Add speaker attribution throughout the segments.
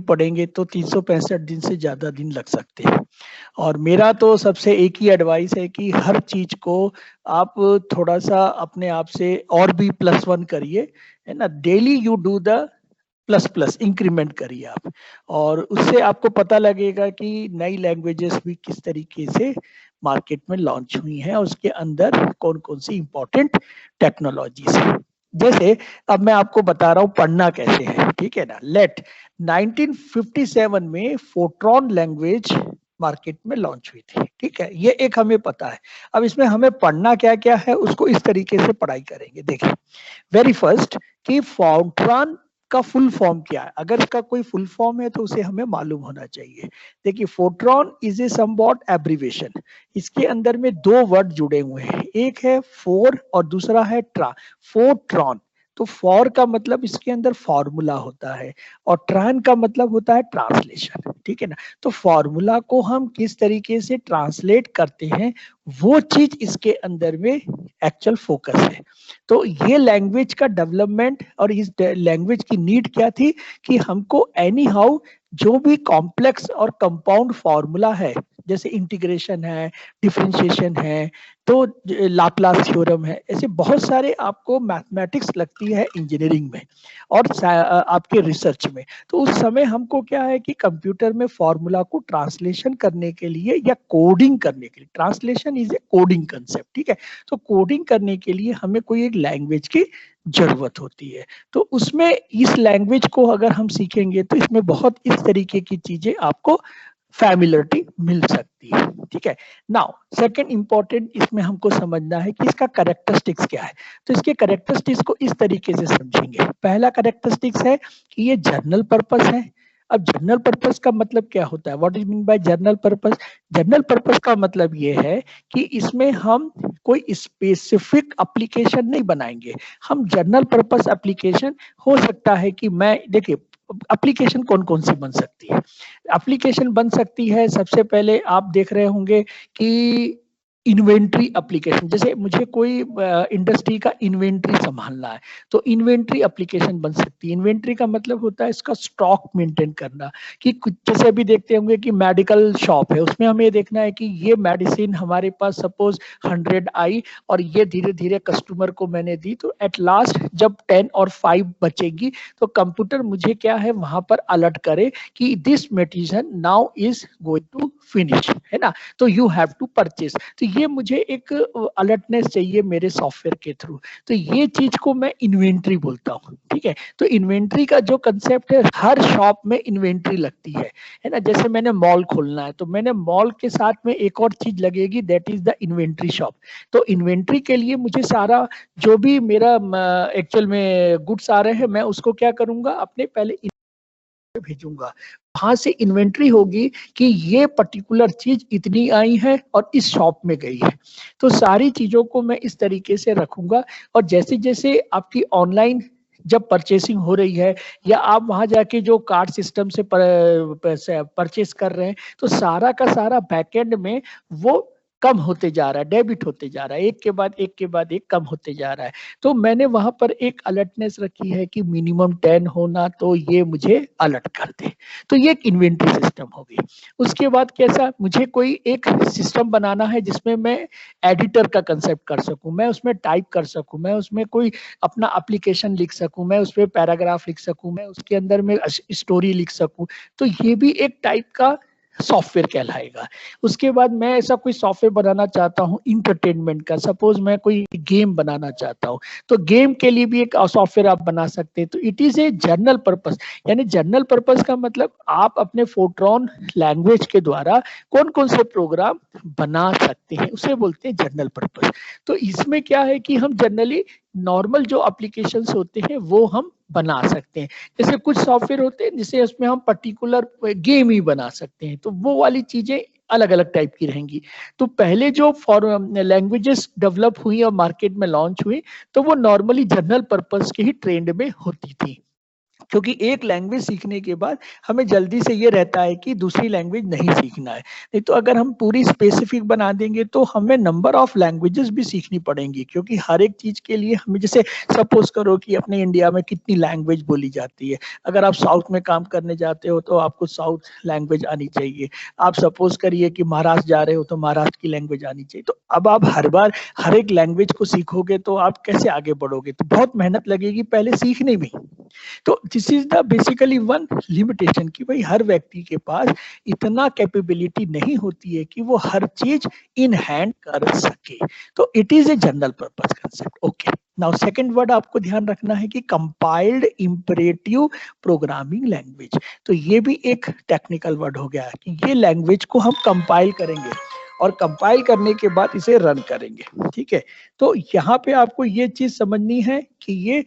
Speaker 1: पढ़ेंगे तो 365 दिन से ज्यादा दिन लग सकते हैं। और मेरा तो सबसे एक ही एडवाइस है कि हर चीज को आप थोड़ा सा अपने आप से और भी +1 करिए, है ना। Daily you do the plus plus increment करिए आप, और उससे आपको पता लगेगा कि नई लैंग्वेजेस भी किस तरीके से मार्केट में लॉन्च हुई हैं और उसके अंदर कौन कौन सी इंपॉर्टेंट टेक्नोलॉजीज है। जैसे अब मैं आपको बता रहा हूँ पढ़ना कैसे है, ठीक है ना। लेट 1957 में फोर्ट्रॉन लैंग्वेज मार्केट में लॉन्च हुई थी, ठीक है, ये एक हमें पता है। अब इसमें हमें पढ़ना क्या क्या है उसको इस तरीके से पढ़ाई करेंगे। देखिए, वेरी फर्स्ट कि फोर्ट्रॉन का फुल फॉर्म क्या है, अगर इसका कोई फुल फॉर्म है तो उसे हमें मालूम होना चाहिए। देखिए, Fortran is a somewhat abbreviation. इसके अंदर में दो वर्ड जुड़े हुए हैं, एक है फोर और दूसरा है ट्रा। फोर्ट्रॉन, तो फॉर का मतलब इसके अंदर फॉर्मूला होता है और ट्रान का मतलब होता है ट्रांसलेशन, ठीक है ना। तो फॉर्मूला को हम किस तरीके से ट्रांसलेट करते हैं वो चीज इसके अंदर में एक्चुअल फोकस है। तो ये लैंग्वेज का डेवलपमेंट और इस लैंग्वेज की नीड क्या थी कि हमको एनी हाउ जो भी कॉम्प्लेक्स और कंपाउंड फॉर्मूला है, जैसे इंटीग्रेशन है, डिफरेंशिएशन है, तो लाप्लास थ्योरम है, ऐसे बहुत सारे आपको मैथमेटिक्स लगती है इंजीनियरिंग में और आपके रिसर्च में। तो उस समय हमको क्या है कि कंप्यूटर में फॉर्मूला को ट्रांसलेशन करने के लिए या कोडिंग करने के लिए, translation is a coding concept, ठीक है। तो कोडिंग करने के लिए हमें कोई एक लैंग्वेज की जरूरत होती है। तो उसमें इस लैंग्वेज को अगर हम सीखेंगे तो इसमें बहुत इस तरीके की चीजें आपको फैमिलियरिटी मिल सकती है, ठीक है। नाउ सेकंड इंपॉर्टेंट इसमें हमको समझना है कि इसका कैरेक्टरिस्टिक्स क्या है। तो इसके कैरेक्टरिस्टिक्स को इस तरीके से समझेंगे। पहला कैरेक्टरिस्टिक्स है कि ये जनरल पर्पस है। अब जनरल पर्पस का मतलब क्या होता है, what is mean by general purpose. General purpose का मतलब ये है कि इसमें हम कोई स्पेसिफिक एप्लीकेशन नहीं बनाएंगे, हम जनरल पर्पस एप्लीकेशन हो सकता है कि मैं, देखिए एप्लीकेशन कौन कौन सी बन सकती है। एप्लीकेशन बन सकती है, सबसे पहले आप देख रहे होंगे कि इन्वेंट्री एप्लीकेशन, जैसे मुझे कोई इंडस्ट्री का इन्वेंट्री संभालना है तो इन्वेंट्री एप्लीकेशन बन सकती है। इन्वेंट्री का मतलब होता है इसका स्टॉक मेंटेन करना, कि कुछ जैसे अभी देखते होंगे कि मेडिकल शॉप है, उसमें हमें देखना है कि ये मेडिसिन हमारे पास सपोज 100 आई और ये धीरे धीरे कस्टमर को मैंने दी, तो एट लास्ट जब 10 और 5 बचेगी तो कंप्यूटर मुझे क्या है वहां पर अलर्ट करे कि this medicine now is going to finish, है ना, तो यू हैव टू परचेज। तो ये मुझे एक अलर्टनेस चाहिए मेरे सॉफ्टवेयर के थ्रू, तो ये चीज को मैं इन्वेंट्री बोलता हूँ, ठीक है। तो इन्वेंट्री का जो कंसेप्ट है, हर शॉप में इन्वेंट्री लगती है ना। जैसे मैंने मॉल खोलना है तो मैंने मॉल के साथ में एक और चीज लगेगी, that is the inventory shop. तो इन्वेंट्री के लिए मुझे सारा जो भी मेरा एक्चुअल में गुड्स आ रहे हैं, मैं उसको क्या करूंगा, अपने पहले भेजूंगा, वहां से इन्वेंट्री होगी कि ये पर्टिकुलर चीज इतनी आई है और इस शॉप में गई है। तो सारी चीजों को मैं इस तरीके से रखूंगा। और जैसे जैसे आपकी ऑनलाइन जब परचेसिंग हो रही है या आप वहां जाके जो कार्ड सिस्टम से परचेस कर रहे हैं, तो सारा का सारा बैकएंड में वो कम होते जा रहा है, डेबिट होते जा रहा है, एक के बाद एक के बाद एक कम होते जा रहा है। तो मैंने वहां पर एक अलर्टनेस रखी है कि मिनिमम 10 होना, तो ये मुझे अलर्ट कर दे। तो ये एक इन्वेंट्री सिस्टम होगी। उसके बाद कैसा, मुझे कोई एक सिस्टम बनाना है जिसमें मैं एडिटर का कंसेप्ट कर सकूं, मैं उसमें टाइप कर सकूं, मैं उसमें कोई अपना एप्लीकेशन लिख सकूं, मैं उसमें पैराग्राफ लिख सकूं, मैं उसके अंदर में स्टोरी लिख सकूं। तो ये भी एक टाइप का सॉफ्टवेयर कहलाएगा। उसके बाद मैं ऐसा कोई सॉफ्टवेयर बनाना चाहता हूँ इंटरटेनमेंट का, सपोज मैं कोई गेम बनाना चाहता हूँ, तो गेम के लिए भी एक सॉफ्टवेयर आप बना सकते हैं। तो it is a general purpose, यानी जनरल पर्पस का मतलब आप अपने फोर्ट्रॉन लैंग्वेज के द्वारा कौन कौन से प्रोग्राम बना सकते हैं, उसे बोलते हैं जनरल पर्पस। तो इसमें क्या है कि हम जनरली नॉर्मल जो एप्लीकेशंस होते हैं वो हम बना सकते हैं। जैसे कुछ सॉफ्टवेयर होते हैं जिसे उसमें हम पर्टिकुलर गेम ही बना सकते हैं, तो वो वाली चीजें अलग अलग टाइप की रहेंगी। तो पहले जो लैंग्वेजेस डेवलप हुई और मार्केट में लॉन्च हुई, तो वो नॉर्मली जनरल पर्पस के ही ट्रेंड में होती थी। क्योंकि एक लैंग्वेज सीखने के बाद हमें जल्दी से ये रहता है कि दूसरी लैंग्वेज नहीं सीखना है। नहीं तो अगर हम पूरी स्पेसिफिक बना देंगे तो हमें नंबर ऑफ लैंग्वेजेस भी सीखनी पड़ेंगी, क्योंकि हर एक चीज के लिए हमें, जैसे सपोज करो कि अपने इंडिया में कितनी लैंग्वेज बोली जाती है, अगर आप साउथ में काम करने जाते हो तो आपको साउथ लैंग्वेज आनी चाहिए। आप सपोज करिए कि महाराष्ट्र जा रहे हो तो महाराष्ट्र की लैंग्वेज आनी चाहिए। तो अब आप हर बार हर एक लैंग्वेज को सीखोगे तो आप कैसे आगे बढ़ोगे? तो बहुत मेहनत लगेगी पहले सीखने में। तो this is the basically one limitation कि भाई हर व्यक्ति के पास इतना कैपेबिलिटी नहीं होती है कि वो हर चीज इन हैंड कर सके। तो it is a general purpose concept. Okay, now second word आपको ध्यान रखना है कि कंपाइल्ड इंपरेटिव प्रोग्रामिंग लैंग्वेज। तो ये भी एक टेक्निकल वर्ड हो गया कि ये लैंग्वेज को हम कंपाइल करेंगे और कंपाइल करने के बाद इसे रन करेंगे। ठीक है, तो यहाँ पे आपको ये चीज समझनी है कि ये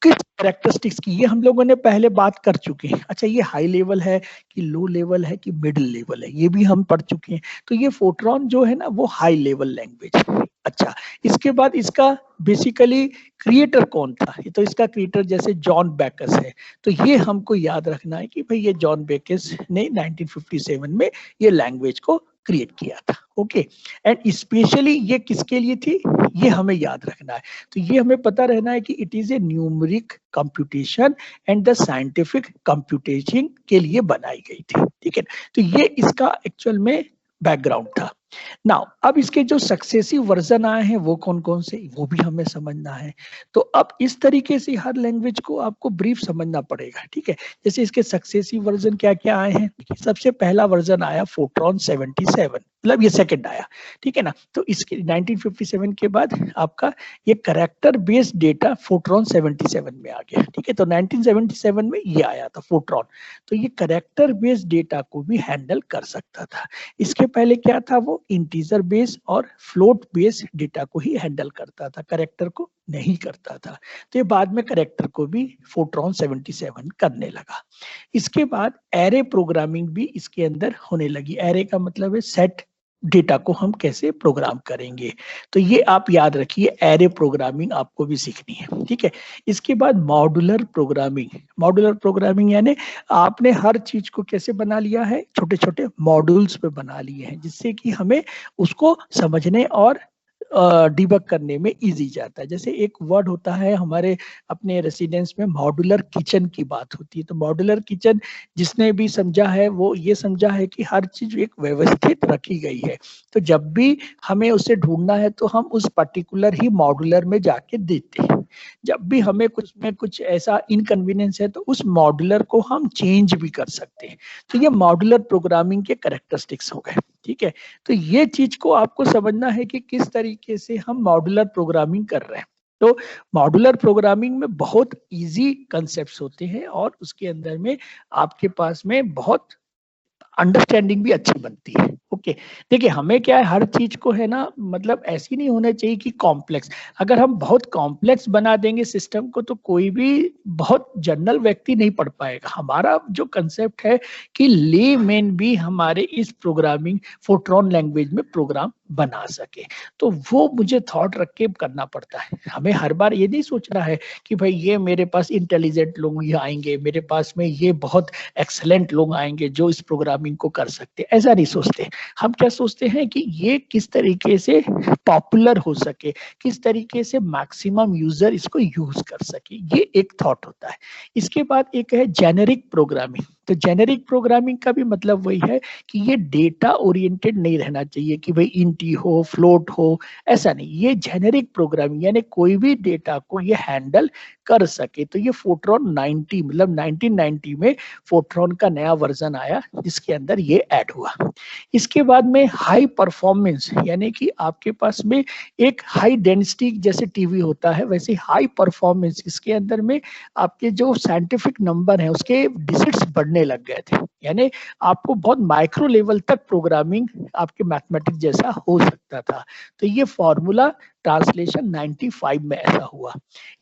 Speaker 1: किस कैरेक्टरिस्टिक्स की, ये हम लोगों ने पहले बात कर चुके हैं। अच्छा, ये हाई लेवल है कि लो लेवल है कि मिडिल लेवल है, ये भी हम पढ़ चुके हैं। तो ये फोर्ट्रॉन जो है ना वो हाई लेवल लैंग्वेज। अच्छा, इसके बाद इसका बेसिकली क्रिएटर कौन था? ये तो इसका क्रिएटर जैसे जॉन बेकस है। तो ये हमको याद रखना है कि भाई ये जॉन बेकस ने 1957 में ये लैंग्वेज को क्रिएट किया था। ओके, एंड स्पेशली ये किसके लिए थी ये हमें याद रखना है। तो ये हमें पता रहना है कि it is A numeric computation and the scientific computation के लिए बनाई गई थी। ठीक है, तो ये इसका एक्चुअल में बैकग्राउंड था। नाउ अब इसके जो सक्सेसिव वर्जन आए हैं वो कौन कौन से, वो भी हमें समझना है। तो अब इस तरीके से हर लैंग्वेज को आपको ब्रीफ समझना पड़ेगा। ठीक है, जैसे इसके सक्सेसिव वर्जन क्या क्या आए हैं। सबसे पहला वर्जन आया फोर्ट्रॉन 77, मतलब ये सेकंड आया। ठीक है ना, तो इसके 1957 के बाद आपका ये कैरेक्टर बेस्ड डेटा फोर्ट्रॉन 77 में आ गया। ठीक है, तो 1977 में ये आया था फोर्ट्रॉन। तो ये कैरेक्टर बेस्ड डेटा को भी हैंडल कर सकता था। इसके पहले क्या था, वो इंटीजर बेस और फ्लोट बेस डेटा को ही हैंडल करता था, कैरेक्टर को नहीं करता था। तो ये बाद में कैरेक्टर को भी फोर्ट्रॉन 77 करने लगा। इसके बाद एरे प्रोग्रामिंग भी इसके अंदर होने लगी। एरे का मतलब है सेट डेटा को हम कैसे प्रोग्राम करेंगे। तो ये आप याद रखिए, एरे प्रोग्रामिंग आपको भी सीखनी है। ठीक है, इसके बाद मॉड्यूलर प्रोग्रामिंग। मॉड्यूलर प्रोग्रामिंग यानी आपने हर चीज को कैसे बना लिया है, छोटे छोटे मॉड्यूल्स पे बना लिए हैं, जिससे कि हमें उसको समझने और डिबग करने में इजी जाता है। जैसे एक वर्ड होता है हमारे अपने रेसिडेंस में, मॉड्यूलर किचन की बात होती है। तो मॉड्यूलर किचन जिसने भी समझा है वो ये समझा है कि हर चीज एक व्यवस्थित रखी गई है। तो जब भी हमें उसे ढूंढना है तो हम उस पर्टिकुलर ही मॉड्यूलर में जाके देते हैं। जब भी हमें कुछ में कुछ ऐसा इनकन्वीनियंस है तो उस मॉड्यूलर को हम चेंज भी कर सकते हैं। तो ये मॉड्यूलर प्रोग्रामिंग के कैरेक्टरिस्टिक्स हो गए। ठीक है, तो ये चीज को आपको समझना है कि किस तरीके से हम मॉड्यूलर प्रोग्रामिंग कर रहे हैं। तो मॉड्यूलर प्रोग्रामिंग में बहुत इजी कंसेप्ट्स होते हैं और उसके अंदर में आपके पास में बहुत अंडरस्टैंडिंग भी अच्छी बनती है। ओके, देखिए हमें क्या है, हर चीज को है ना, मतलब ऐसी नहीं होना चाहिए कि कॉम्प्लेक्स। अगर हम बहुत कॉम्प्लेक्स बना देंगे सिस्टम को तो कोई भी बहुत जनरल व्यक्ति नहीं पढ़ पाएगा। हमारा जो कंसेप्ट है कि लेमैन भी हमारे इस प्रोग्रामिंग फोर्ट्रॉन लैंग्वेज में प्रोग्राम बना सके, तो वो मुझे थॉट रख के करना पड़ता है। हमें हर बार ये नहीं सोचना है कि भाई ये मेरे पास इंटेलिजेंट लोग ये आएंगे, मेरे पास में ये बहुत एक्सलेंट लोग आएंगे जो इस प्रोग्रामिंग को कर सकते, ऐसा नहीं सोचते। हम क्या सोचते हैं कि ये किस तरीके से पॉपुलर हो सके, किस तरीके से मैक्सिमम यूजर इसको यूज कर सके, ये एक थॉट होता है। इसके बाद एक है जेनेरिक प्रोग्रामिंग। तो जेनेरिक प्रोग्रामिंग का भी मतलब वही है कि ये डेटा ओरिएंटेड नहीं रहना चाहिए कि भाई इंटी हो फ्लोट हो, ऐसा नहीं। ये जेनेरिक प्रोग्रामिंग यानी कोई भी डेटा को ये हैंडल कर सके। तो ये फोर्ट्रॉन 90 मतलब 1990 में फोर्ट्रॉन का नया वर्जन आया जिसके अंदर ये ऐड हुआ। इसके बाद में हाई परफॉर्मेंस, यानी कि आपके पास में एक हाई डेंसिटी जैसे टीवी होता है वैसे हाई परफॉर्मेंस, इसके अंदर में आपके जो साइंटिफिक नंबर है उसके डिजिट्स बढ़ने लग गए थे। यानी आपको बहुत माइक्रो लेवल तक प्रोग्रामिंग आपके मैथमेटिक्स जैसा हो सकता था। तो ये फॉर्मूला ट्रांसलेशन 95 में ऐसा हुआ।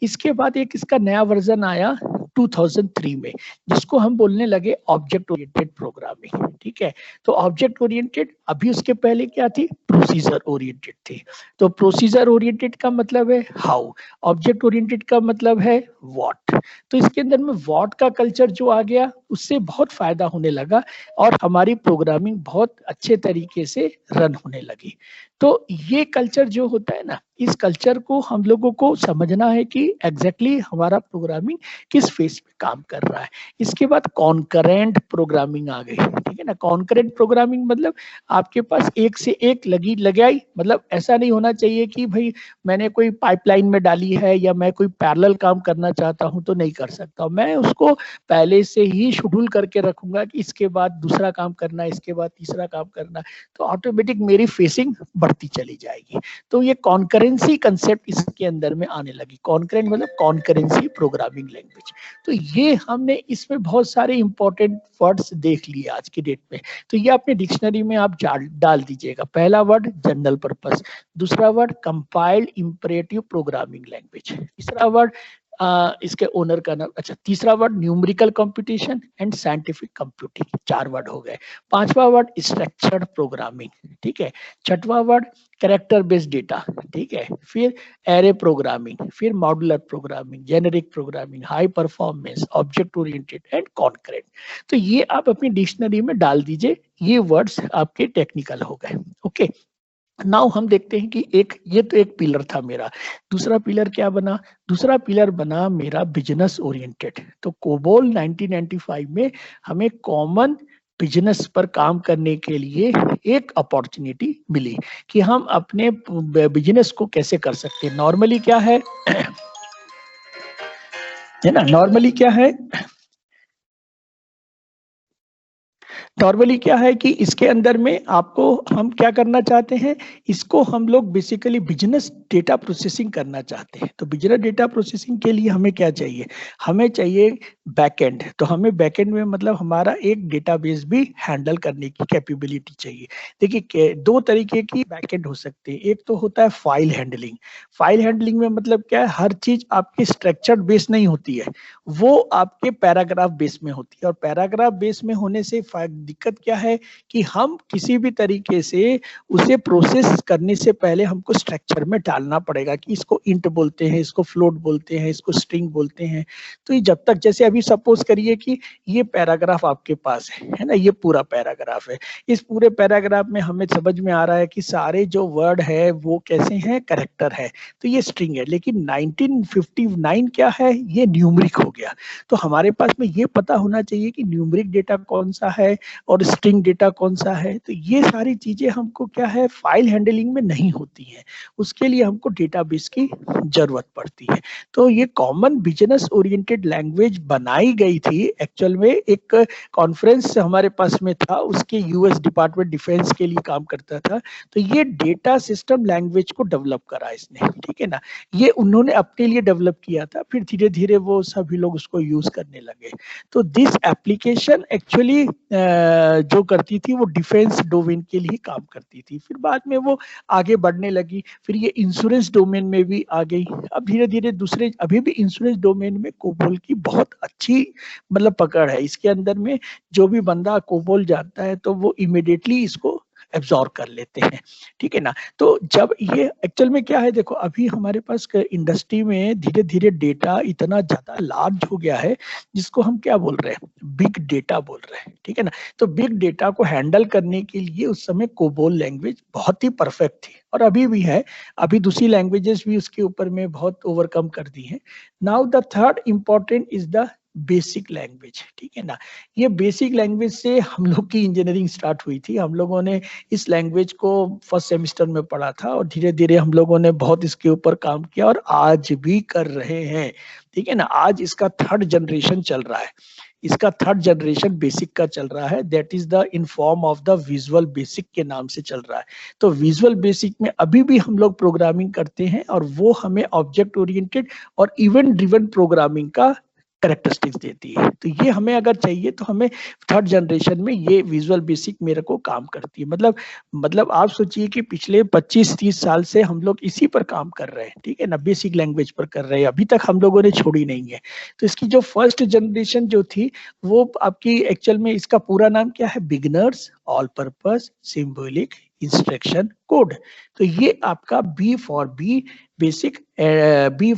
Speaker 1: इसके बाद एक इसका नया वर्जन आया 2003 में, जिसको हम बोलने लगे ऑब्जेक्ट ओरिएंटेड प्रोग्रामिंग, ठीक है। तो ऑब्जेक्ट ओरिएंटेड, अभी उसके पहले क्या थी, प्रोसीजर ओरिएंटेड थी। तो प्रोसीजर ओरिएंटेड का मतलब है हाउ, ऑब्जेक्ट ओरिएंटेड का मतलब है व्हाट। तो इसके अंदर में व्हाट का कल्चर जो आ गया, उससे बहुत फायदा होने लगा और हमारी प्रोग्रामिंग बहुत अच्छे तरीके से रन होने लगी। तो ये कल्चर जो होता है ना, इस कल्चर को हम लोगों को समझना है कि एग्जैक्टली हमारा प्रोग्रामिंग किस फेस पे काम कर रहा है। इसके बाद कॉन्करेंट प्रोग्रामिंग आ गई, ठीक है ना। कॉन्करेंट प्रोग्रामिंग मतलब आपके पास एक से एक लगी लगाई, मतलब ऐसा नहीं होना चाहिए कि भाई मैंने कोई पाइपलाइन में डाली है या मैं कोई पैरेलल काम करना चाहता हूं तो नहीं कर सकता, मैं उसको पहले से ही शेड्यूल करके रखूंगा कि इसके बाद दूसरा काम करना है, इसके बाद तीसरा काम करना है, तो ऑटोमेटिक मेरी फेसिंग बढ़ती चली जाएगी। तो ये कॉन्करेंसी कंसेप्ट इसके अंदर में आने लगी। कॉन्करेंट मतलब कॉन्करेंसी प्रोग्रामिंग लैंग्वेज। तो ये हमने इसमें बहुत सारे इंपॉर्टेंट वर्ड्स देख लिए आज की डेट में। तो ये अपने डिक्शनरी में आप डाल दीजिएगा। पहला वर्ड जनरल पर्पस, दूसरा word compiled imperative programming language, तीसरा वर्ड इसके ओनर का नाम, अच्छा तीसरा word numerical computation and scientific computing, 4 word हो गए। पांचवा वर्ड स्ट्रक्चर्ड प्रोग्रामिंग, ठीक है। छठवां वर्ड कैरेक्टर बेस्ड डेटा, ठीक है। फिर एरे प्रोग्रामिंग, फिर modular programming, generic programming, high performance, object oriented and concurrent. तो ये आप अपनी डिक्शनरी में डाल दीजिए, ये वर्ड्स आपके टेक्निकल हो गए। ओके, नाउ हम देखते हैं कि एक ये तो एक पिलर था मेरा, दूसरा पिलर क्या बना, दूसरा पिलर बना मेरा बिजनेस ओरिएंटेड। तो कोबोल 1995 में हमें कॉमन बिजनेस पर काम करने के लिए एक अपॉर्चुनिटी मिली कि हम अपने बिजनेस को कैसे कर सकते हैं। नॉर्मली क्या है ना, नॉर्मली क्या है, नॉर्मली क्या है कि इसके अंदर में आपको हम क्या करना चाहते हैं, इसको हम लोग बेसिकली बिजनेस डेटा प्रोसेसिंग करना चाहते हैं। तो बिजनेस डेटा प्रोसेसिंग के लिए हमें क्या चाहिए, हमें चाहिए बैकएंड। तो हमें बैकएंड में मतलब हमारा एक डेटाबेस भी हैंडल करने की कैपेबिलिटी चाहिए। देखिए दो तरीके की बैकएंड हो सकते हैं, एक तो होता है फाइल हैंडलिंग। फाइल हैंडलिंग में मतलब क्या है, हर चीज आपकी स्ट्रक्चर्ड बेस नहीं होती है, वो आपके पैराग्राफ बेस में होती है। और पैराग्राफ बेस में होने से दिक्कत क्या है कि हम किसी भी तरीके से उसे प्रोसेस करने से पहले हमको स्ट्रक्चर में डालना पड़ेगा कि इसको इंट बोलते हैं, इसको फ्लोट बोलते हैं, इसको स्ट्रिंग बोलते हैं। तो ये जब तक, जैसे अभी सपोज करिए कि ये पैराग्राफ आपके पास है ना, ये पूरा पैराग्राफ है। इस पूरे पैराग्राफ में हमें समझ में आ रहा है कि सारे जो वर्ड है वो कैसे हैं, कैरेक्टर है, तो ये स्ट्रिंग है। लेकिन 1959 क्या है, ये न्यूमेरिक हो गया। तो हमारे पास में ये पता होना चाहिए कि न्यूमेरिक डेटा कौन सा है और स्ट्रिंग डेटा कौन सा है। तो ये सारी चीजें हमको क्या है, फाइल हैंडलिंग में नहीं होती हैं, उसके लिए हमको डेटाबेस की जरूरत पड़ती है। तो ये कॉमन बिजनेस ओरिएंटेड लैंग्वेज बनाई गई थी एक्चुअल में, एक कॉन्फ्रेंस हमारे पास में था, उसके यूएस डिपार्टमेंट डिफेंस के लिए काम करता था। तो ये डेटा सिस्टम लैंग्वेज को डेवलप करा इसने, ठीक है ना, ये उन्होंने अपने लिए डेवलप किया था, फिर धीरे धीरे वो सभी लोग उसको यूज करने लगे। तो दिस एप्लीकेशन एक्चुअली जो करती थी वो डिफेंस डोमेन के लिए काम करती थी, फिर बाद में वो आगे बढ़ने लगी, फिर ये इंश्योरेंस डोमेन में भी आ गई। अब धीरे धीरे दूसरे, अभी भी इंश्योरेंस डोमेन में कोबोल की बहुत अच्छी मतलब पकड़ है। इसके अंदर में जो भी बंदा कोबोल जानता है तो वो इमिडिएटली इसको एब्जॉर्ब कर लेते हैं, ठीक है ना। तो जब ये एक्चुअल में क्या है, देखो अभी हमारे पास इंडस्ट्री में धीरे धीरे डेटा इतना ज्यादा लार्ज हो गया है, जिसको हम क्या बोल रहे हैं, बिग डेटा बोल रहे हैं, ठीक है ना। तो बिग डेटा को हैंडल करने के लिए उस समय कोबोल लैंग्वेज बहुत ही परफेक्ट थी, और अभी भी है। अभी दूसरी लैंग्वेजेस भी उसके ऊपर में बहुत ओवरकम कर दी हैं। Now the third important is the basic language, ठीक है ना। ये बेसिक लैंग्वेज से हम लोग की इंजीनियरिंग स्टार्ट हुई थी, हम लोगों ने इस लैंग्वेज को फर्स्ट सेमेस्टर में पढ़ा था, और धीरे धीरे हम लोगों ने बहुत इसके ऊपर काम किया और आज भी कर रहे हैं, ठीक है ना। आज इसका थर्ड जनरेशन चल रहा है, इसका थर्ड जनरेशन बेसिक का चल रहा है, that is the in form of the visual basic के नाम से चल रहा है। तो विजुअल बेसिक में अभी भी हम लोग प्रोग्रामिंग करते हैं, और वो हमें ऑब्जेक्ट ओरिएंटेड और इवेंट ड्रिवन प्रोग्रामिंग का कैरेक्टरिस्टिक्स देती है। तो ये हमें अगर चाहिए तो हमें थर्ड जनरेशन में ये विजुअल बेसिक मेरे को काम करती है। मतलब आप सोचिए कि पिछले 25-30 साल से हम लोग इसी पर काम कर रहे हैं, ठीक है ना, बेसिक लैंग्वेज पर कर रहे हैं, अभी तक हम लोगों ने छोड़ी नहीं है। तो इसकी जो फर्स्ट जनरेशन जो थी वो आपकी एक्चुअल में इसका पूरा नाम क्या है, beginners all purpose symbolic instruction code. तो ये आपका B for B basic, B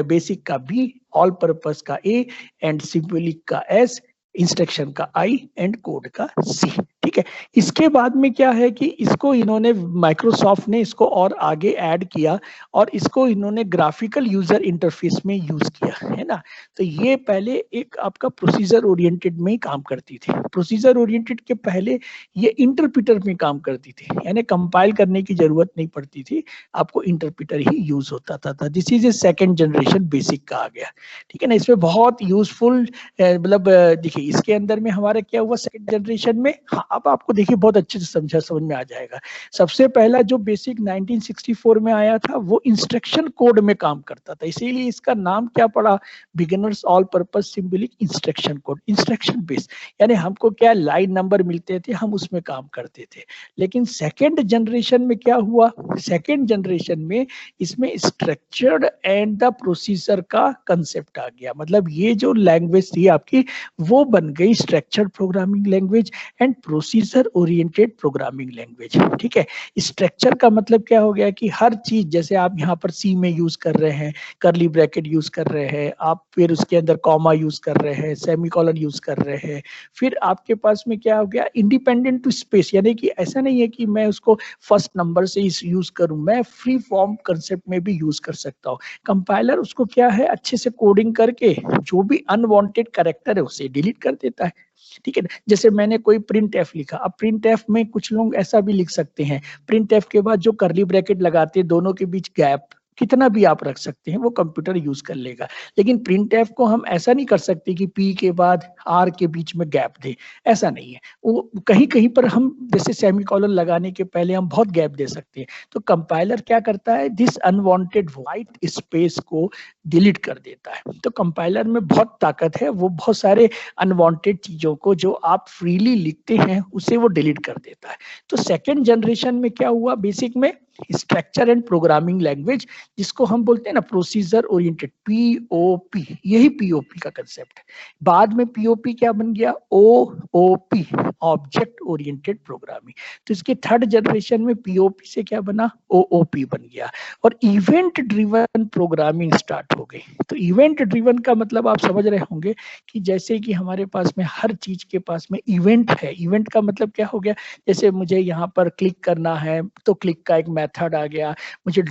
Speaker 1: basic का बी, ऑल पर्पस का ए, एंड सिंबॉलिक का एस, इंस्ट्रक्शन का आई, एंड कोड का सी। ठीक है, इसके बाद में क्या है कि इसको इन्होंने माइक्रोसॉफ्ट ने इसको और आगे ऐड किया और इसको इन्होंने ग्राफिकल यूजर इंटरफेस में यूज किया, है ना। तो ये पहले एक आपका प्रोसीजर ओरिएंटेड में ही काम करती थी। प्रोसीजर ओरिएंटेड के पहले ये इंटरप्रिटर में काम करती थी, यानी कंपाइल करने की जरूरत नहीं पड़ती थी, आपको इंटरप्रिटर ही यूज होता था। This is A second generation basic का आ गया, ठीक है ना। इसमें बहुत यूजफुल, मतलब देखिए इसके अंदर में हमारा क्या हुआ सेकंड जनरेशन में। हाँ, अब आपको देखिए बहुत अच्छे से समझ में आ जाएगा। सबसे पहला जो बेसिक 1964 में आया था वो इंस्ट्रक्शन कोड में काम करता था, इसीलिए इसका नाम क्या पड़ा, beginners all purpose symbolic instruction code, instruction base, यानी हमको क्या लाइन नंबर मिलते थे, हम उसमें काम करते थे। लेकिन सेकेंड जनरेशन में क्या हुआ, सेकेंड जनरेशन में इसमें स्ट्रक्चर्ड एंड द प्रोसीजर का कंसेप्ट आ गया। मतलब ये जो लैंग्वेज थी आपकी वो बन गई structured programming language and procedure oriented programming language. ठीक है, स्ट्रक्चर का मतलब क्या हो गया कि हर चीज, जैसे आप यहाँ पर सी में यूज कर रहे हैं, करली ब्रैकेट यूज कर रहे हैं आप, फिर उसके अंदर कॉमा यूज कर रहे हैं, सेमीकोलन यूज कर रहे हैं, फिर आपके पास में क्या हो गया, इंडिपेंडेंट टू स्पेस, यानी कि ऐसा नहीं है कि मैं उसको फर्स्ट नंबर से यूज करूं, मैं फ्री फॉर्म कंसेप्ट में भी यूज कर सकता हूँ। कंपाइलर उसको क्या है अच्छे से कोडिंग करके जो भी अनवांटेड कैरेक्टर है उसे डिलीट कर देता है। ठीक है, जैसे मैंने कोई प्रिंट एफ लिखा, अब प्रिंट एफ में कुछ लोग ऐसा भी लिख सकते हैं, प्रिंट एफ के बाद जो करली ब्रैकेट लगाते हैं दोनों के बीच गैप कितना भी आप रख सकते हैं, वो कंप्यूटर यूज कर लेगा। लेकिन प्रिंट एफ को हम ऐसा नहीं कर सकते कि पी के बाद आर के बीच में गैप दे, ऐसा नहीं है। वो कहीं कहीं पर हम जैसे सेमीकोलन लगाने के पहले हम बहुत गैप दे सकते हैं। तो कंपाइलर क्या करता है, दिस अनवांटेड व्हाइट स्पेस को डिलीट कर देता है। तो कंपाइलर में बहुत ताकत है, वो बहुत सारे अनवांटेड चीजों को जो आप फ्रीली लिखते हैं उसे वो डिलीट कर देता है। तो सेकेंड जनरेशन में क्या हुआ, बेसिक में स्ट्रक्चर एंड प्रोग्रामिंग लैंग्वेज, जिसको हम बोलते हैं ना प्रोसीजर ओरिएंटेड, पीओपी, यही पीओपी का कंसेप्ट है। बाद में पीओपी क्या बन गया, ओओपी, ऑब्जेक्ट ओरिएंटेड प्रोग्रामिंग। तो इसके थर्ड जनरेशन में पीओपी से क्या बना, ओओपी बन गया और इवेंट ड्रिवन प्रोग्रामिंग स्टार्ट हो गई। तो इवेंट ड्रिवन का मतलब आप समझ रहे होंगे कि जैसे कि हमारे पास में हर चीज के पास में इवेंट है। इवेंट का मतलब क्या हो गया, जैसे मुझे यहाँ पर क्लिक करना है तो क्लिक का एक मेथड आ गया, मुझे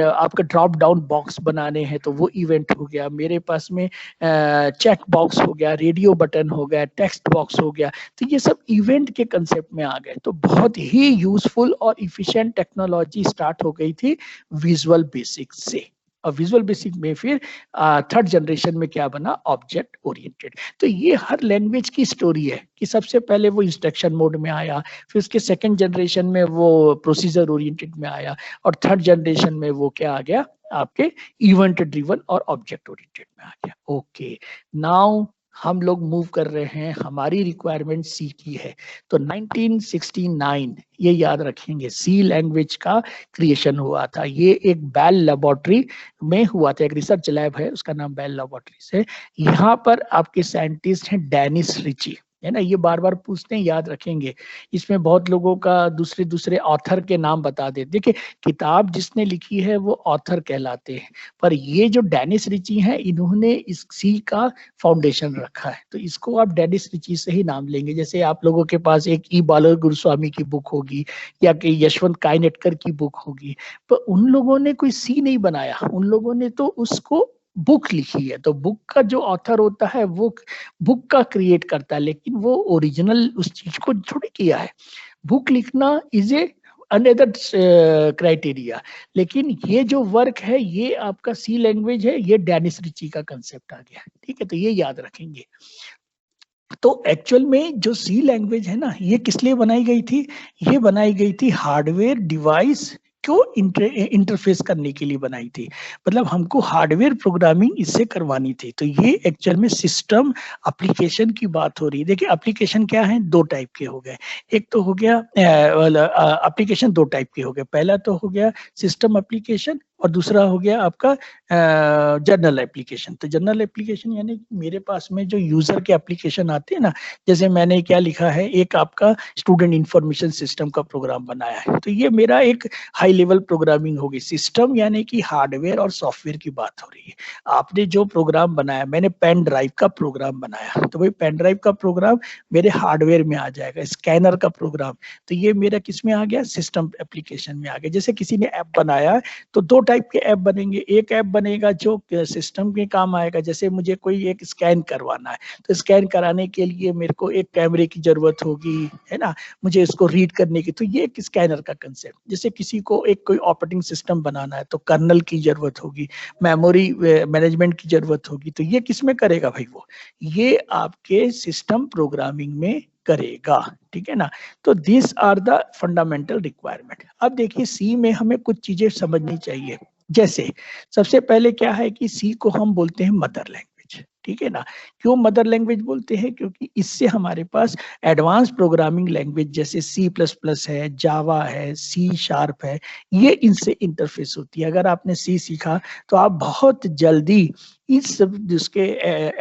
Speaker 1: आपका ड्रॉप डाउन बॉक्स बनाने हैं तो वो इवेंट हो गया, मेरे पास में चेक बॉक्स हो गया, रेडियो बटन हो गया, टेक्स्ट बॉक्स हो गया। तो ये सब इवेंट के कंसेप्ट में आ गए। तो बहुत ही यूजफुल और इफिशिएंट टेक्नोलॉजी स्टार्ट हो गई थी विजुअल बेसिक से। और विजुअल बेसिक में फिर थर्ड जनरेशन में क्या बना, ऑब्जेक्ट ओरिएंटेड। तो ये हर लैंग्वेज की स्टोरी है कि सबसे पहले वो इंस्ट्रक्शन मोड में आया, फिर उसके सेकंड जनरेशन में वो प्रोसीजर ओरिएंटेड में आया और थर्ड जनरेशन में वो क्या आ गया, आपके इवेंट ड्रिवन और ऑब्जेक्ट ओरिएंटेड में आ गया। ओके, नाउ हम लोग मूव कर रहे हैं, हमारी रिक्वायरमेंट सी की है। तो 1969 ये याद रखेंगे, सी लैंग्वेज का क्रिएशन हुआ था। ये एक बेल लेबोरेटरी में हुआ था, एक रिसर्च लैब है उसका नाम बेल लेबोरेटरीज है। यहाँ पर आपके साइंटिस्ट हैं डेनिस रिची, है ना, ये बार बार पूछते हैं, याद रखेंगे। इसमें बहुत लोगों का दूसरे दूसरे ऑथर के नाम बता देते। देखिए किताब जिसने लिखी है वो ऑथर कहलाते हैं, पर ये जो डेनिस रिची हैं इन्होंने इस सी का फाउंडेशन रखा है, तो इसको आप डेनिस रिची से ही नाम लेंगे। जैसे आप लोगों के पास एक ई बालर गुरुस्वामी की बुक होगी या कि यशवंत कायनेटकर की बुक होगी, पर उन लोगों ने कोई सी नहीं बनाया, उन लोगों ने तो उसको बुक लिखी है। तो बुक का जो ऑथर होता है वो बुक का क्रिएट करता है, लेकिन वो ओरिजिनल उस चीज को थोड़ी किया है। बुक लिखना इज ए अनदर क्राइटेरिया, लेकिन ये जो वर्क है ये आपका सी लैंग्वेज है, ये डेनिस रिची का कंसेप्ट आ गया। ठीक है, तो ये याद रखेंगे। तो एक्चुअल में जो सी लैंग्वेज है ना, ये किस लिए बनाई गई थी, ये बनाई गई थी हार्डवेयर डिवाइस क्यों इंटरफेस करने के लिए बनाई थी, मतलब हमको हार्डवेयर प्रोग्रामिंग इससे करवानी थी। तो ये एक्चुअल में सिस्टम एप्लीकेशन की बात हो रही है। देखिए एप्लीकेशन क्या है, दो टाइप के हो गए। एक तो हो गया एप्लीकेशन दो टाइप के हो गए, पहला तो हो गया सिस्टम एप्लीकेशन और दूसरा हो गया आपका जनरल एप्लीकेशन। तो जनरल एप्लीकेशन यानी मेरे पास में जो यूजर के एप्लीकेशन आते हैं ना, जैसे मैंने क्या लिखा है, एक आपका स्टूडेंट इंफॉर्मेशन सिस्टम का प्रोग्राम बनाया है, तो ये मेरा एक हाई लेवल प्रोग्रामिंग होगी। सिस्टम यानी कि हार्डवेयर और सॉफ्टवेयर की बात हो रही है। आपने जो प्रोग्राम बनाया, मैंने पेन ड्राइव का प्रोग्राम बनाया, तो भाई पेन ड्राइव का प्रोग्राम मेरे हार्डवेयर में आ जाएगा। स्कैनर का प्रोग्राम, तो ये मेरा किस में आ गया, सिस्टम एप्लीकेशन में आ गया। जैसे किसी ने ऐप बनाया तो दो टाइप के ऐप बनेंगे, एक ऐप बनेगा जो सिस्टम के काम आएगा, जैसे मुझे कोई एक स्कैन करवाना है, तो स्कैन कराने के लिए मेरे को एक कैमरे की जरूरत होगी, है ना, मुझे इसको रीड करने की, तो ये एक स्कैनर का कंसेप्ट। जैसे किसी को एक कोई ऑपरेटिंग सिस्टम बनाना है तो कर्नल की जरूरत होगी, मेमोरी मैनेजमेंट की जरूरत होगी, तो ये किस में करेगा भाई, वो ये आपके सिस्टम प्रोग्रामिंग में करेगा, ठीक है ना। तो this are the fundamental requirement. अब देखिए सी में हमें कुछ चीजें समझनी चाहिए। जैसे सबसे पहले क्या है कि सी को हम बोलते हैं मदर लैंग्वेज, ठीक है ना। क्यों मदर लैंग्वेज बोलते हैं, क्योंकि इससे हमारे पास एडवांस प्रोग्रामिंग लैंग्वेज जैसे C++ है, जावा है, C# है, ये इनसे इंटरफेस होती है। अगर आपने सी सीखा तो आप बहुत जल्दी इस सब जिसके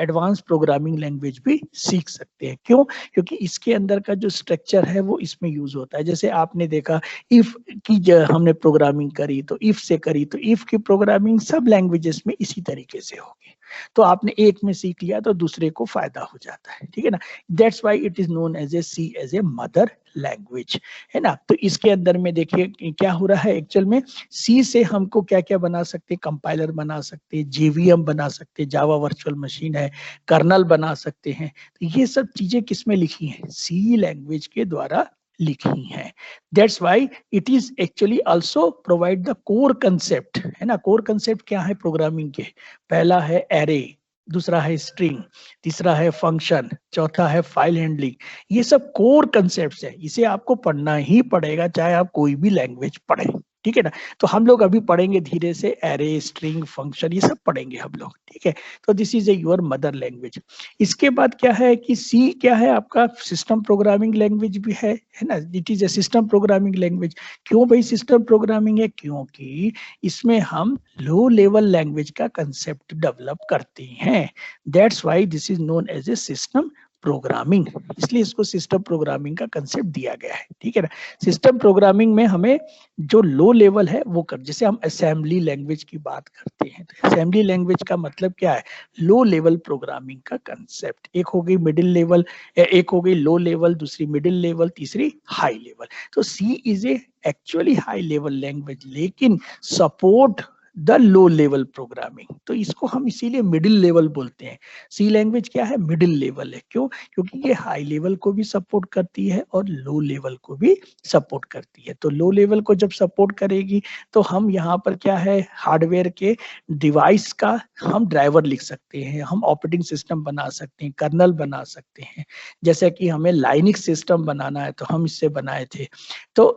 Speaker 1: एडवांस प्रोग्रामिंग लैंग्वेज भी सीख सकते हैं। क्यों, क्योंकि इसके अंदर का जो स्ट्रक्चर है वो इसमें यूज होता है। जैसे आपने देखा इफ की हमने प्रोग्रामिंग करी तो इफ से करी, तो इफ की प्रोग्रामिंग सब लैंग्वेजेस में इसी तरीके से होगी। तो आपने एक में सीख लिया तो दूसरे को फायदा हो जाता है, ठीक है ना। That's why it is known as a C as a mother language, है ना। तो इसके अंदर में देखिए क्या हो रहा है, एक्चुअल में सी से हमको क्या क्या बना सकते हैं, कंपाइलर बना सकते हैं, जेवीएम बना सकते हैं, जावा वर्चुअल मशीन है, कर्नल बना सकते हैं। तो ये सब चीजें किसमें लिखी हैं, सी लैंग्वेज के द्वारा लिखी हैं। That's why it is actually also provide the core concept, है ना। कोर कंसेप्ट क्या है प्रोग्रामिंग के, पहला है एरे, दूसरा है स्ट्रिंग, तीसरा है फंक्शन, चौथा है फाइल हैंडलिंग। ये सब कोर कंसेप्ट्स है, इसे आपको पढ़ना ही पड़ेगा चाहे आप कोई भी लैंग्वेज पढ़ें, ठीक है ना। तो हम लोग अभी पढ़ेंगे धीरे से, एरे, स्ट्रिंग, फंक्शन, ये सब पढ़ेंगे हम लोग, ठीक है। तो this is A your mother language. इसके बाद क्या है कि सी क्या है, आपका सिस्टम प्रोग्रामिंग लैंग्वेज भी है ना। It is a system programming language. क्यों भाई सिस्टम प्रोग्रामिंग है, क्योंकि इसमें हम लो लेवल लैंग्वेज का कंसेप्ट डेवलप करते हैं। That's why this is known as a system programming, इसलिए इसको सिस्टम प्रोग्रामिंग का कंसेप्ट दिया गया है, ठीक है ना। सिस्टम प्रोग्रामिंग में हमें जो लो लेवल है वो कर, जैसे हम असेंबली लैंग्वेज की बात करते हैं, तो असेंबली लैंग्वेज का मतलब क्या है, लो लेवल प्रोग्रामिंग का कंसेप्ट। एक हो गई मिडिल लेवल, एक हो गई लो लेवल, दूसरी मिडिल लेवल, तीसरी हाई लेवल। तो C is a actually high level language, लेकिन support the low level programming, तो इसको हम इसीलिए मिडिल लेवल बोलते हैं। सी लैंग्वेज क्या है, मिडिल लेवल है। क्यों, क्योंकि ये हाई लेवल को भी सपोर्ट करती है और लो लेवल को भी सपोर्ट करती है। तो लो लेवल को जब सपोर्ट करेगी तो हम यहाँ पर क्या है, हार्डवेयर के डिवाइस का हम ड्राइवर लिख सकते हैं, हम ऑपरेटिंग सिस्टम बना सकते हैं, कर्नल बना सकते हैं। जैसे कि हमें लाइनिक्स सिस्टम बनाना है तो हम इससे बनाए थे। तो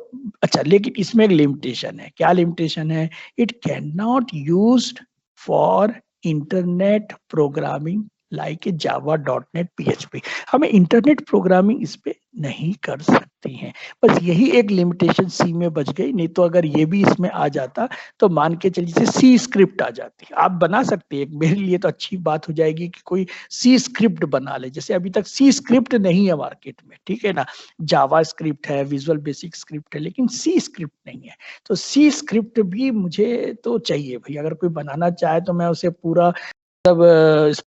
Speaker 1: अच्छा, लेकिन इसमें एक लिमिटेशन है। क्या लिमिटेशन है, it can not used for internet programming like java.net PHP। हमें इंटरनेट प्रोग्रामिंग इस पे नहीं कर सकती हैं। बस यही एक लिमिटेशन सी में बच गई, नहीं तो अगर ये भी इसमें आ जाता तो मान के चलिए सी स्क्रिप्ट आ जाती, आप बना सकते हैं। मेरे लिए तो अच्छी बात हो जाएगी कि कोई सी स्क्रिप्ट बना ले, जैसे अभी तक सी स्क्रिप्ट नहीं है मार्केट में, ठीक है ना। जावा स्क्रिप्ट है, विजुअल बेसिक स्क्रिप्ट है, लेकिन सी स्क्रिप्ट नहीं है। तो सी स्क्रिप्ट भी मुझे तो चाहिए भाई, अगर कोई बनाना चाहे तो मैं उसे पूरा सब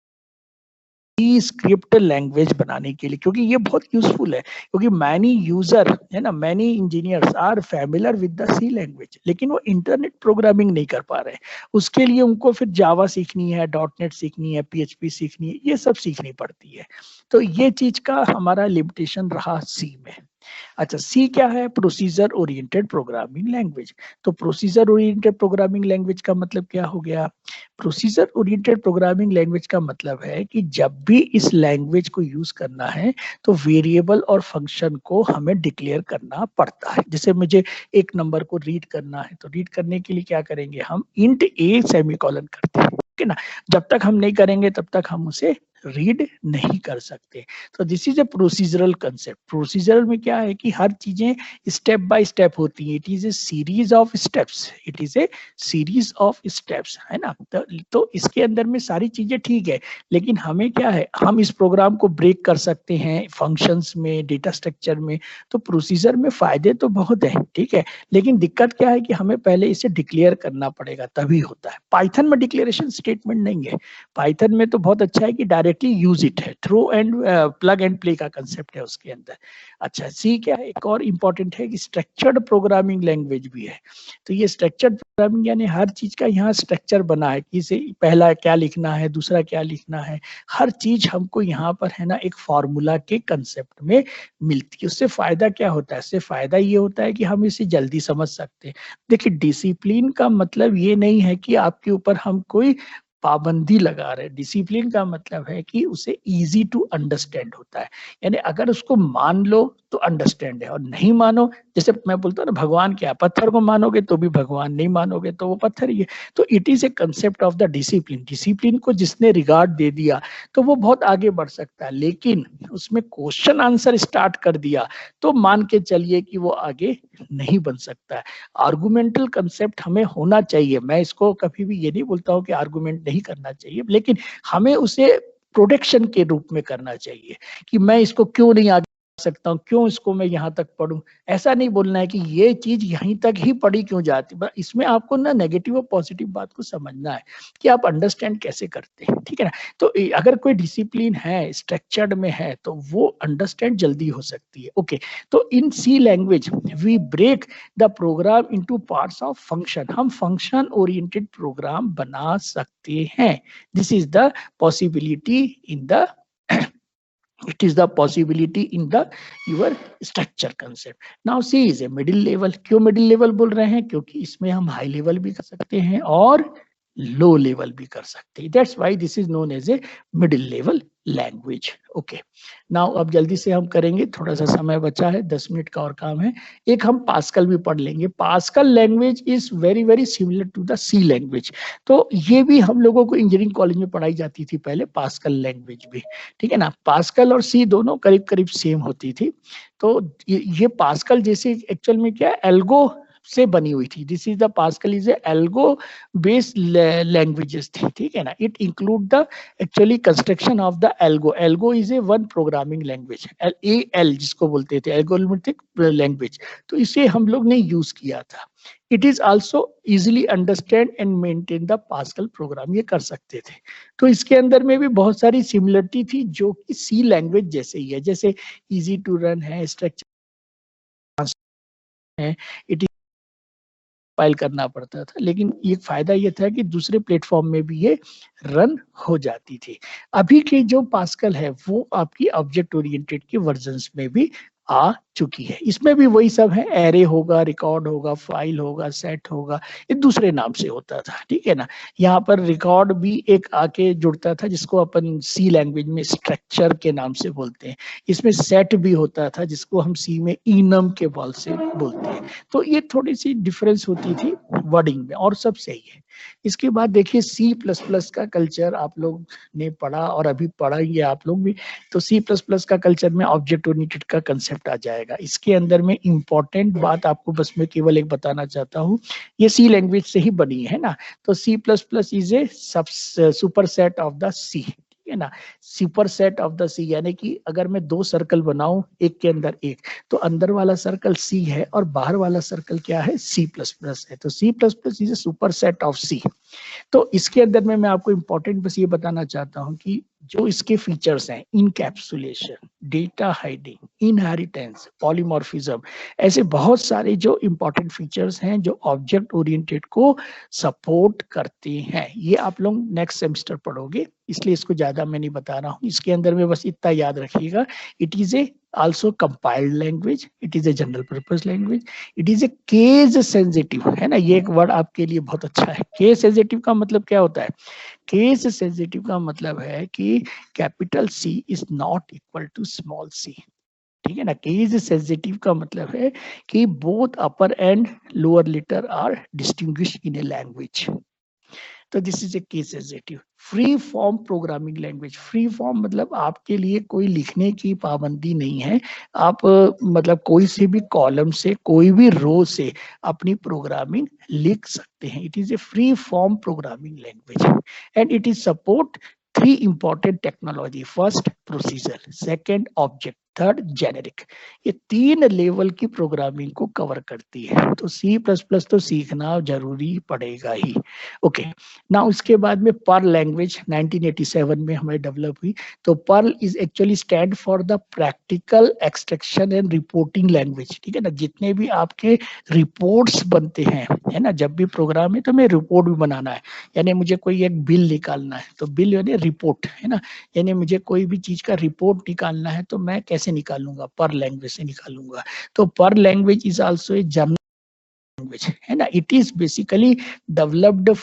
Speaker 1: स्क्रिप्ट लैंग्वेज बनाने के लिए, क्योंकि ये बहुत यूजफुल है। क्योंकि मैनी यूजर है ना, many engineers are familiar with the C language, लेकिन वो इंटरनेट प्रोग्रामिंग नहीं कर पा रहे हैं। उसके लिए उनको फिर जावा सीखनी है, .NET सीखनी है, PHP सीखनी है, ये सब सीखनी पड़ती है। तो ये चीज का हमारा लिमिटेशन रहा सी में। अच्छा, सी क्या है? Procedure oriented programming language. तो प्रोसीजर ओरिएंटेड प्रोग्रामिंग लैंग्वेज का मतलब क्या हो गया? प्रोसीजर ओरिएंटेड प्रोग्रामिंग लैंग्वेज का मतलब है कि जब भी इस लैंग्वेज को यूज करना है तो वेरिएबल और फंक्शन को हमें डिक्लेयर करना पड़ता है। जैसे मुझे एक नंबर को रीड करना है, तो रीड करने के लिए क्या करेंगे हम? इंट ए सेमीकोलन करते हैं, ठीक है ना? जब तक हम नहीं करेंगे तब तक हम उसे रीड नहीं कर सकते। तो this is A procedural concept. Procedural में क्या है कि हर चीजें स्टेप बाय स्टेप होती है। It is A series of steps, it is A series of steps, है ना? तो इसके अंदर में सारी चीजें ठीक है, लेकिन हमें क्या है, हम इस प्रोग्राम को ब्रेक कर सकते हैं फंक्शंस में, डेटा स्ट्रक्चर में। तो प्रोसीजर में फायदे तो बहुत है, ठीक है, लेकिन दिक्कत क्या है कि हमें पहले इसे डिक्लेयर करना पड़ेगा, तभी होता है। पाइथन में डिक्लेरेशन स्टेटमेंट नहीं है। पाइथन में तो बहुत अच्छा है कि डायरेक्टली यूज इट है, through and plug and play का कंसेप्ट है उसके अंदर। अच्छा, सी क्या है? एक और इंपॉर्टेंट है कि स्ट्रक्चर्ड प्रोग्रामिंग लैंग्वेज भी है। तो ये स्ट्रक्चर्ड प्रोग्रामिंग यानी हर चीज का यहाँ स्ट्रक्चर बना है कि इसे पहला क्या लिखना है, दूसरा क्या लिखना है, हर चीज हमको यहाँ पर है ना एक फॉर्मूला के कंसेप्ट में मिलती है। उससे फायदा क्या होता है? उससे फायदा ये होता है कि हम इसे जल्दी समझ सकते हैं। देखिए, डिसिप्लिन का मतलब ये नहीं है कि आपके ऊपर हम कोई पाबंदी लगा रहे। डिसिप्लिन का मतलब है कि उसे इजी टू अंडरस्टैंड होता है, यानी अगर उसको मान लो तो अंडरस्टैंड है, और नहीं मानो, जैसे मैं बोलता हूँ ना, भगवान क्या, पत्थर को मानोगे तो भी भगवान, नहीं मानोगे तो वो पत्थर ही है। तो it is A concept of the discipline. Discipline को जिसने रिगार्ड दे दिया तो वो बहुत आगे बढ़ सकता है, लेकिन उसमें क्वेश्चन आंसर स्टार्ट कर दिया तो मान के चलिए कि वो आगे नहीं बन सकता है। आर्गुमेंटल कंसेप्ट हमें होना चाहिए। मैं इसको कभी भी ये नहीं बोलता हूँ कि आर्गुमेंट नहीं करना चाहिए, लेकिन हमें उसे प्रोटेक्शन के रूप में करना चाहिए कि मैं इसको क्यों नहीं आगे सकता हूँ, क्यों इसको मैं यहाँ तक पढ़ूं। ऐसा नहीं बोलना है कि ये चीज यहीं तक ही पढ़ी क्यों जाती। इसमें आपको ना नेगेटिव और पॉजिटिव बात को समझना है कि आप अंडरस्टैंड कैसे करते हैं, ठीक है ना? तो अगर कोई डिसिप्लिन है, स्ट्रक्चर्ड में है, तो वो अंडरस्टैंड जल्दी हो सकती है। ओके, तो in C language we break the program into parts of function. हम फंक्शन ओरिएंटेड प्रोग्राम बना सकते हैं। This is the possibility in the it is the possibility in the your structure concept. Now C is a middle level. क्यों middle level बोल रहे हैं? क्योंकि इसमें हम हाई लेवल भी कर सकते हैं और लो लेवल भी कर सकते हैं। That's why this is known as a middle level language. Okay, now अब जल्दी से हम करेंगे, थोड़ा सा समय बचा है, 10 मिनट का और काम है। एक हम पास्कल भी पढ़ लेंगे। Pascal language is very very similar to the C language. तो ये भी हम लोगों को इंजीनियरिंग कॉलेज में पढ़ाई जाती थी पहले, पास्कल लैंग्वेज भी, ठीक है ना? पास्कल और सी दोनों करीब करीब सेम होती थी। तो ये पास्कल जैसे एक्चुअल में क्या है, एल्गो से बनी हुई थी। This is the pascal is algo based languages थी, ठीक है ना? It include the actually construction of the algo. Algo is a one programming language, L जिसको बोलते थे, एल्गोरिथमिक लैंग्वेज। तो इसे हम लोग ने यूज किया था। It is also easily understand and maintain the Pascal program, ये कर सकते थे। तो इसके अंदर में भी बहुत सारी सिमिलरिटी थी जो कि सी लैंग्वेज जैसे ही है, जैसे इजी टू रन है, स्ट्रक्चर है, इट फाइल करना पड़ता था, लेकिन ये फायदा ये था कि दूसरे प्लेटफॉर्म में भी ये रन हो जाती थी। अभी के जो पास्कल है वो आपकी ऑब्जेक्ट ओरिएंटेड के वर्जन्स में भी आ चुकी है। इसमें भी वही सब है, एरे होगा, रिकॉर्ड होगा, फाइल होगा, सेट होगा, ये दूसरे नाम से होता था, ठीक है ना? यहाँ पर रिकॉर्ड भी एक आके जुड़ता था जिसको अपन सी लैंग्वेज में स्ट्रक्चर के नाम से बोलते हैं। इसमें सेट भी होता था जिसको हम सी में इनम के बॉल से बोलते हैं। तो ये थोड़ी सी डिफरेंस होती थी वर्डिंग में, और सब सही है। इसके बाद देखिए सी प्लस प्लस का कल्चर आप लोग ने पढ़ा और अभी पढ़ाएंगे आप लोग भी। तो सी प्लस प्लस का कल्चर में ऑब्जेक्ट ओरिएंटेड का कंसेप्ट आ जाएगा। इसके अंदर में इंपॉर्टेंट बात आपको बस मैं केवल एक बताना चाहता हूँ, ये सी लैंग्वेज से ही बनी है ना। तो C plus plus is a super set of the C, है ना? Super set of the C, यानी कि अगर मैं दो सर्कल बनाऊं एक के अंदर एक, तो अंदर वाला सर्कल सी है और बाहर वाला सर्कल क्या है, सी प्लस प्लस है। तो C plus plus is a super set of C. तो इसके अंदर में मैं आपको इंपॉर्टेंट बस ये बताना चाहता हूं कि जो इसके फीचर्स हैं, encapsulation, data hiding, inheritance, polymorphism, ऐसे बहुत सारे जो इंपॉर्टेंट फीचर्स हैं जो ऑब्जेक्ट ओरिएंटेड को सपोर्ट करते हैं। ये आप लोग नेक्स्ट सेमेस्टर पढ़ोगे, इसलिए इसको ज्यादा मैं नहीं बता रहा हूँ। इसके अंदर में बस इतना याद रखिएगा, it is A also compiled language, it is a general purpose language, it is a case sensitive, है ना, ये एक वर्ड आपके लिए बहुत अच्छा है। केस सेंसिटिव का मतलब क्या होता है? केस सेंसिटिव का मतलब है कि capital C is not equal to small C, ठीक है ना। केस सेंसिटिव का मतलब है कि both upper and lower letter are distinguished in a language. तो this is a case sensitive. Free form programming language, free form मतलब आपके लिए कोई लिखने की पाबंदी नहीं है, आप मतलब कोई से भी कॉलम से, कोई भी रो से अपनी प्रोग्रामिंग लिख सकते हैं। It is A free form programming language and it is support three important technology, first procedure, second object, third generic. ये तीन लेवल की प्रोग्रामिंग को कवर करती है, तो सी प्लस प्लस तो सीखना जरूरी पड़ेगा ही। ओके, ना उसके बाद में पर्ल लैंग्वेज 1987 में हमें डेवलप हुई। तो Perl is actually stand for the practical extraction and reporting language, ठीक है ना। जितने भी आपके रिपोर्ट्स बनते हैं, है ना, जब भी प्रोग्राम है तो मैं रिपोर्ट भी बनाना है, यानी मुझे कोई एक बिल निकालना है तो बिल यानी रिपोर्ट, है ना, यानी मुझे कोई भी चीज का रिपोर्ट निकालना है तो मैं कैसे निकालूंगा? पर्ल लैंग्वेज से निकालूंगा। तो Perl language is also a general language, है ना। It is basically developed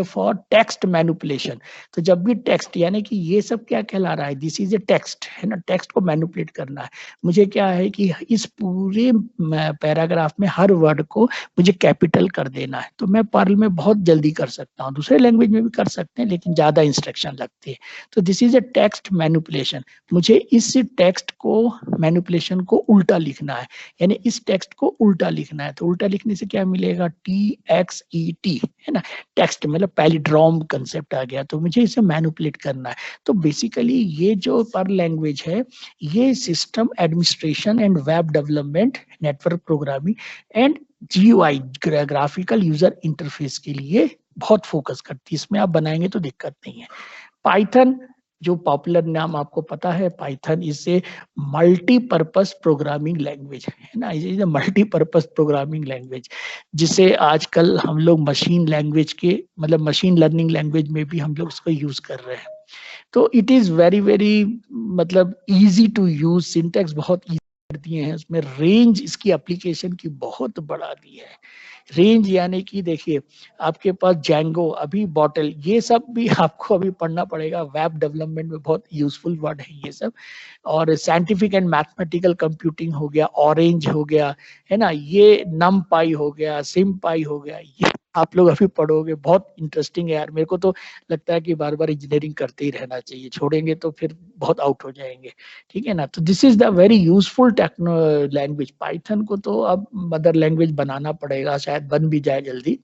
Speaker 1: for text manipulation. तो जब भी टेक्स्ट, यानी कि ये सब क्या कहला रहा है? दिस इज ए टेक्स्ट, है ना, टेक्स्ट को मैनिपुलेट करना है मुझे। क्या है कि इस पूरे पैराग्राफ में हर वर्ड को मुझे कैपिटल कर देना है, तो मैं पर्ल में बहुत जल्दी कर सकता हूँ। दूसरे लैंग्वेज में भी कर सकते हैं लेकिन ज्यादा इंस्ट्रक्शन लगती है। तो this is A text manipulation. मुझे इस टेक्स्ट को मैनिपुलेशन को उल्टा लिखना है, यानी इस टेक्स्ट को उल्टा लिखना है। तो उल्टा लिखने से क्या मिलेगा? TXET, है ना, टेक्स्ट मतलब पैलिड्रोम कंसेप्ट आ गया। तो मुझे इसे मैनिपुलेट करना है। तो बेसिकली ये जो पर्ल लैंग्वेज है, ये system administration and web development, network programming and GUI, graphical user interface के लिए बहुत फोकस करती है। इसमें आप बनाएंगे तो दिक्कत नहीं है। पाइथन जो पॉपुलर नाम आपको पता है, Python is a multipurpose programming language, है ना, is a multipurpose programming language, जिसे आजकल हम लोग मशीन लैंग्वेज के मतलब मशीन लर्निंग लैंग्वेज में भी हम लोग उसको यूज कर रहे हैं। तो इट इज वेरी वेरी मतलब इजी टू यूज, सिंटैक्स बहुत इजी कर दिए हैं उसमें, रेंज इसकी एप्लीकेशन की बहुत बढ़ा दी है। रेंज यानी कि देखिए आपके पास जैंगो, अभी बॉटल, ये सब भी आपको अभी पढ़ना पड़ेगा, वेब डेवलपमेंट में बहुत यूजफुल वर्ड है ये सब। और साइंटिफिक एंड मैथमेटिकल कंप्यूटिंग हो गया, ऑरेंज हो गया, है ना, ये नम पाई हो गया, सिम पाई हो गया, ये आप लोग अभी पढ़ोगे, बहुत इंटरेस्टिंग है यार। मेरे को तो लगता है कि बार बार इंजीनियरिंग करते ही रहना चाहिए, छोड़ेंगे तो फिर बहुत आउट हो जाएंगे, ठीक है ना। तो this is the very useful techno language. Python को तो अब मदर लैंग्वेज बनाना पड़ेगा, शायद बन भी जाए जल्दी।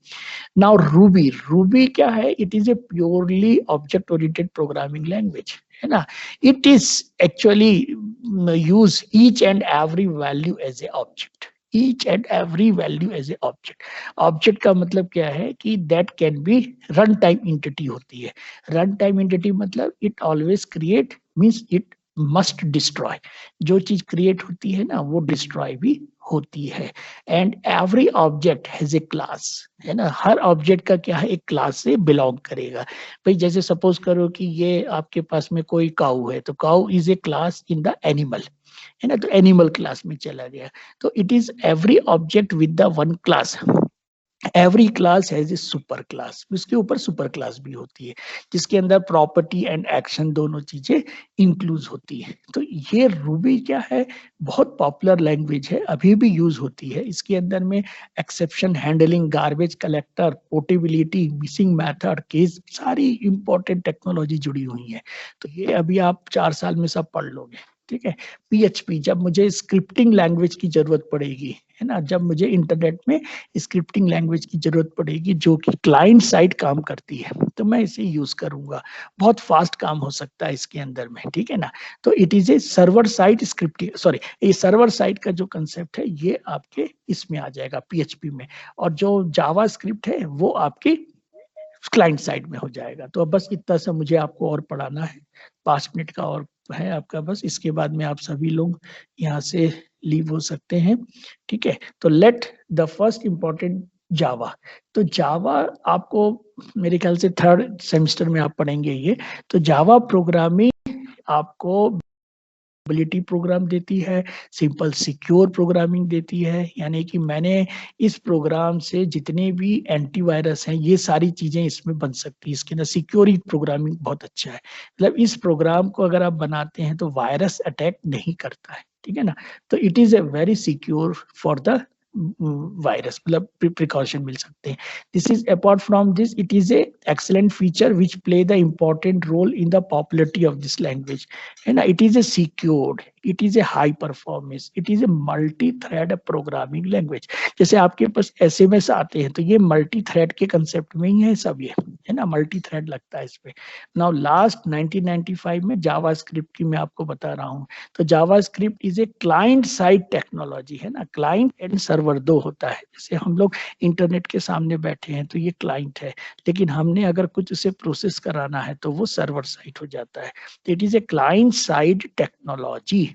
Speaker 1: नाउ रूबी, रूबी क्या है? It is a purely object oriented programming language, है ना। It is actually use each and every value as a object, each and every value as a object. Object का मतलब क्या है कि that can be run time entity होती है। Run time entity मतलब it always create, means it must destroy. जो चीज क्रिएट होती है ना वो डिस्ट्रॉय भी होती है। And every object has a class, है ना, हर ऑब्जेक्ट का क्या है? एक क्लास से बिलोंग करेगा। भाई जैसे सपोज करो कि ये आपके पास में कोई काऊ है, तो cow is a class in the animal, है ना, तो एनिमल क्लास में चला गया। तो it is every object with the one class. Every class has a super class, उसके ऊपर सुपर क्लास भी होती है जिसके अंदर प्रॉपर्टी एंड एक्शन दोनों चीजें इंक्लूड होती है। तो ये रूबी क्या है? बहुत पॉपुलर लैंग्वेज है, अभी भी यूज होती है। इसके अंदर में exception handling, garbage collector, portability, missing method, case, सारी इंपॉर्टेंट टेक्नोलॉजी जुड़ी हुई है। तो ये अभी आप 4 साल में सब पढ़ लोगे, ठीक है। PHP, जब मुझे स्क्रिप्टिंग लैंग्वेज की जरूरत पड़ेगी, है ना, जब मुझे इंटरनेट में स्क्रिप्टिंग लैंग्वेज की जरूरत पड़ेगी जो कि क्लाइंट साइड काम करती है, तो मैं इसे यूज करूंगा। बहुत फास्ट काम हो सकता है इसके अंदर में, ठीक है ना। तो it is A server side scripting, sorry, ये सर्वर साइड का जो कंसेप्ट है ये आपके इसमें आ जाएगा PHP में, और जो जावा स्क्रिप्ट है वो आपकी क्लाइंट साइड में हो जाएगा। तो अब बस इतना सा मुझे आपको और पढ़ाना है, 5 मिनट का और है आपका बस, इसके बाद में आप सभी लोग यहाँ से लीव हो सकते हैं, ठीक है। तो लेट द फर्स्ट इंपॉर्टेंट जावा। तो जावा आपको मेरे ख्याल से 3rd सेमेस्टर में आप पढ़ेंगे ये। तो जावा प्रोग्रामिंग आपको एबिलिटी प्रोग्राम देती है, सिंपल सिक्योर प्रोग्रामिंग देती है, यानी कि मैंने इस प्रोग्राम से जितने भी एंटीवायरस हैं ये सारी चीजें इसमें बन सकती है। इसके अंदर सिक्योरिटी प्रोग्रामिंग बहुत अच्छा है, मतलब इस प्रोग्राम को अगर आप बनाते हैं तो वायरस अटैक नहीं करता है, ठीक है ना। तो it is a very secure for the virus, मतलब प्रिकॉशन मिल सकते हैं। This is apart from this it is a excellent feature which play the important role in the popularity of this language, है ना। It is a secured, it is a high performance, it is a multi thread programming language. जैसे आपके पास SMS आते हैं तो ये multi thread के concept में ही है सब, ये है ना, मल्टी थ्रेड लगता है इस पे। नाउ लास्ट 1995 में जावास्क्रिप्ट की मैं आपको बता रहा हूँ। तो JavaScript is a client side technology, है ना, क्लाइंट एंड सर्वर दो होता है। जैसे हम लोग इंटरनेट के सामने बैठे हैं तो ये क्लाइंट है, लेकिन हमने अगर कुछ उसे प्रोसेस कराना है तो वो सर्वर साइड हो जाता है। तो it is a client side technology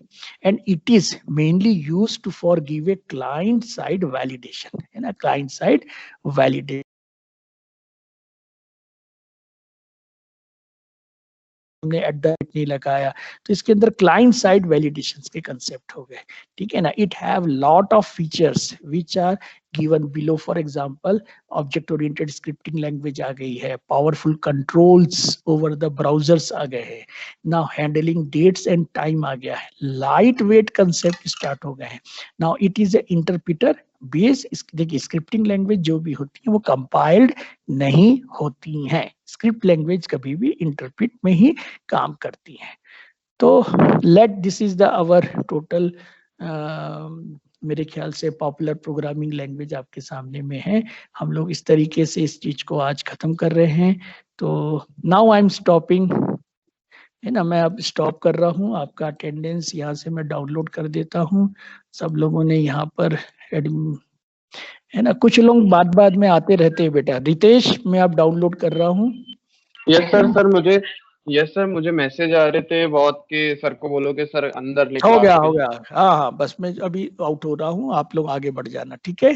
Speaker 1: and it is mainly used for give a client side validation, है ना, client side validation हमने एट द रेट नहीं लगाया, तो इसके अंदर क्लाइंट साइड वैलिडेशंस के कंसेप्ट हो गए, ठीक है ना। It have lot of features which are given below, for example object oriented scripting language आ गई है, powerful controls over the browsers आ गए हैं, now handling dates and time आ गया है, लाइट वेट कंसेप्ट स्टार्ट हो गए हैं। Now it is a interpreter base, देखिए स्क्रिप्टिंग लैंग्वेज जो भी होती है वो कंपाइल्ड नहीं होती हैं, स्क्रिप्ट लैंग्वेज कभी भी इंटरप्रिट में ही काम करती हैं। तो let this is the our total मेरे ख्याल से पॉपुलर प्रोग्रामिंग लैंग्वेज आपके सामने में है। हम लोग इस तरीके से इस चीज को आज खत्म कर रहे हैं। तो नाउ आई एम स्टॉपिंग, है ना, मैं अब स्टॉप कर रहा हूँ। आपका अटेंडेंस यहाँ से मैं डाउनलोड कर देता हूँ। सब लोगों ने यहाँ पर है ना, कुछ लोग बाद में आते रहते हैं बेटा। रितेश मैं अब डाउनलोड कर रहा हूँ।
Speaker 2: यस सर, मुझे मैसेज आ रहे थे बहुत कि सर को बोलो कि सर अंदर
Speaker 1: हो
Speaker 2: क्लास
Speaker 1: गया
Speaker 2: के।
Speaker 1: हाँ हाँ, बस मैं अभी आउट हो रहा हूँ, आप लोग आगे बढ़ जाना, ठीक है।